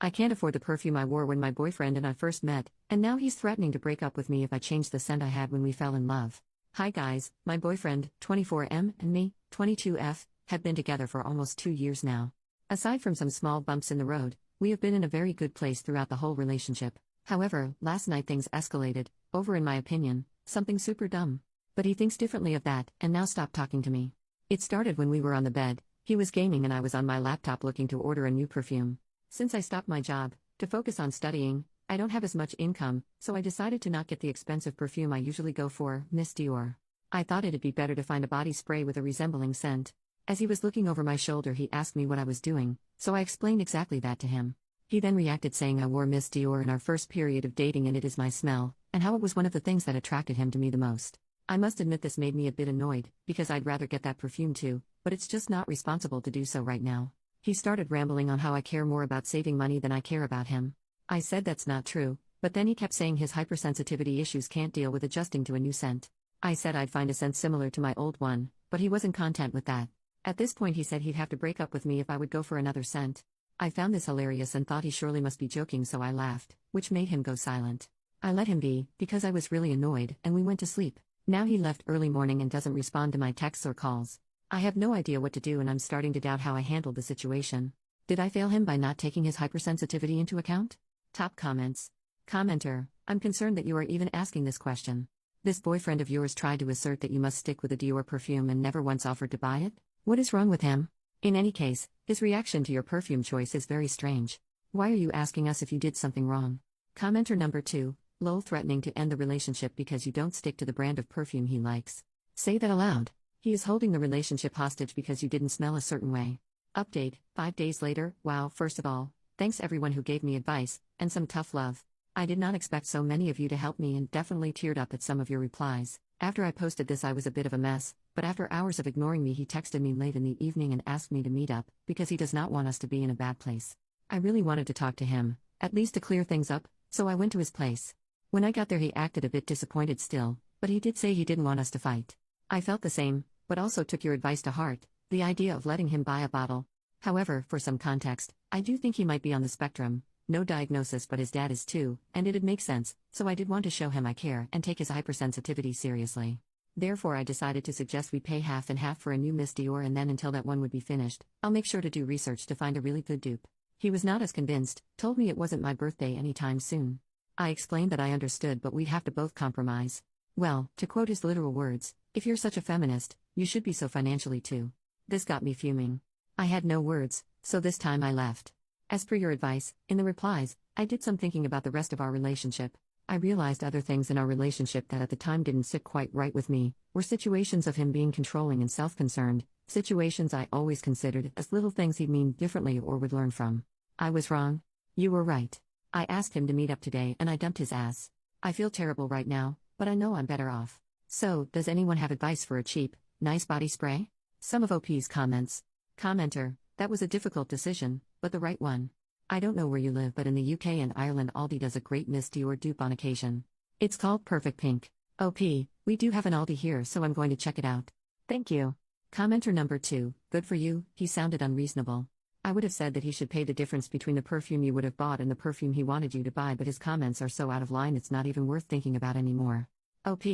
I can't afford the perfume I wore when my boyfriend and I first met, and now he's threatening to break up with me if I change the scent I had when we fell in love. Hi guys, my boyfriend, 24M, and me, 22F, have been together for almost 2 years now. Aside from some small bumps in the road, we have been in a very good place throughout the whole relationship. However, last night things escalated, over in my opinion, something super dumb. But he thinks differently of that, and now stopped talking to me. It started when we were on the bed, he was gaming and I was on my laptop looking to order a new perfume. Since I stopped my job, to focus on studying, I don't have as much income, so I decided to not get the expensive perfume I usually go for, Miss Dior. I thought it'd be better to find a body spray with a resembling scent. As he was looking over my shoulder he asked me what I was doing, so I explained exactly that to him. He then reacted saying I wore Miss Dior in our first period of dating and it is my smell, and how it was one of the things that attracted him to me the most. I must admit this made me a bit annoyed, because I'd rather get that perfume too, but it's just not responsible to do so right now. He started rambling on how I care more about saving money than I care about him. I said that's not true, but then he kept saying his hypersensitivity issues can't deal with adjusting to a new scent. I said I'd find a scent similar to my old one, but he wasn't content with that. At this point he said he'd have to break up with me if I would go for another scent. I found this hilarious and thought he surely must be joking, so I laughed, which made him go silent. I let him be, because I was really annoyed, and we went to sleep. Now he left early morning and doesn't respond to my texts or calls. I have no idea what to do and I'm starting to doubt how I handled the situation. Did I fail him by not taking his hypersensitivity into account? Top comments. Commenter, I'm concerned that you are even asking this question. This boyfriend of yours tried to assert that you must stick with a Dior perfume and never once offered to buy it? What is wrong with him? In any case, his reaction to your perfume choice is very strange. Why are you asking us if you did something wrong? Commenter number 2, lol, threatening to end the relationship because you don't stick to the brand of perfume he likes. Say that aloud. He is holding the relationship hostage because you didn't smell a certain way. Update, 5 days later. Wow, first of all, thanks everyone who gave me advice, and some tough love. I did not expect so many of you to help me and definitely teared up at some of your replies. After I posted this I was a bit of a mess, but after hours of ignoring me he texted me late in the evening and asked me to meet up, because he does not want us to be in a bad place. I really wanted to talk to him, at least to clear things up, so I went to his place. When I got there he acted a bit disappointed still, but he did say he didn't want us to fight. I felt the same, but also took your advice to heart, the idea of letting him buy a bottle. However, for some context, I do think he might be on the spectrum, no diagnosis but his dad is too, and it'd make sense, so I did want to show him I care and take his hypersensitivity seriously. Therefore I decided to suggest we pay half and half for a new Miss Dior and then until that one would be finished, I'll make sure to do research to find a really good dupe. He was not as convinced, told me it wasn't my birthday anytime soon. I explained that I understood but we'd have to both compromise. Well, to quote his literal words, if you're such a feminist, you should be so financially too. This got me fuming. I had no words, so this time I left. As per your advice, in the replies, I did some thinking about the rest of our relationship. I realized other things in our relationship that at the time didn't sit quite right with me, were situations of him being controlling and self-concerned, situations I always considered as little things he'd mean differently or would learn from. I was wrong. You were right. I asked him to meet up today and I dumped his ass. I feel terrible right now, but I know I'm better off. So, does anyone have advice for a cheap, nice body spray? Some of OP's comments. Commenter, that was a difficult decision, but the right one. I don't know where you live but in the UK and Ireland Aldi does a great Miss Dior dupe on occasion. It's called Perfect Pink. OP, we do have an Aldi here so I'm going to check it out. Thank you. Commenter number 2, good for you, he sounded unreasonable. I would have said that he should pay the difference between the perfume you would have bought and the perfume he wanted you to buy, but his comments are so out of line it's not even worth thinking about anymore. OP,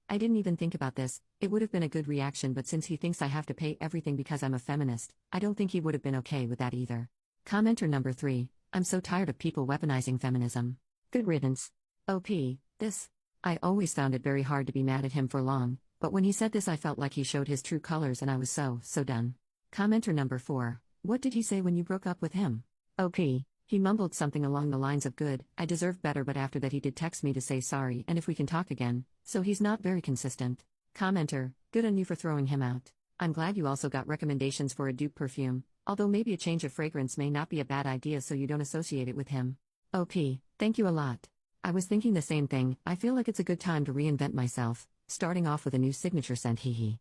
I didn't even think about this, it would have been a good reaction but since he thinks I have to pay everything because I'm a feminist, I don't think he would have been okay with that either. Commenter number 3, I'm so tired of people weaponizing feminism. Good riddance. OP, this. I always found it very hard to be mad at him for long, but when he said this I felt like he showed his true colors and I was so done. Commenter number 4, what did he say when you broke up with him? OP, he mumbled something along the lines of good, I deserve better, but after that he did text me to say sorry and if we can talk again, so he's not very consistent. Commenter, good on you for throwing him out. I'm glad you also got recommendations for a dupe perfume, although maybe a change of fragrance may not be a bad idea so you don't associate it with him. OP, thank you a lot. I was thinking the same thing, I feel like it's a good time to reinvent myself, starting off with a new signature scent, hee hee.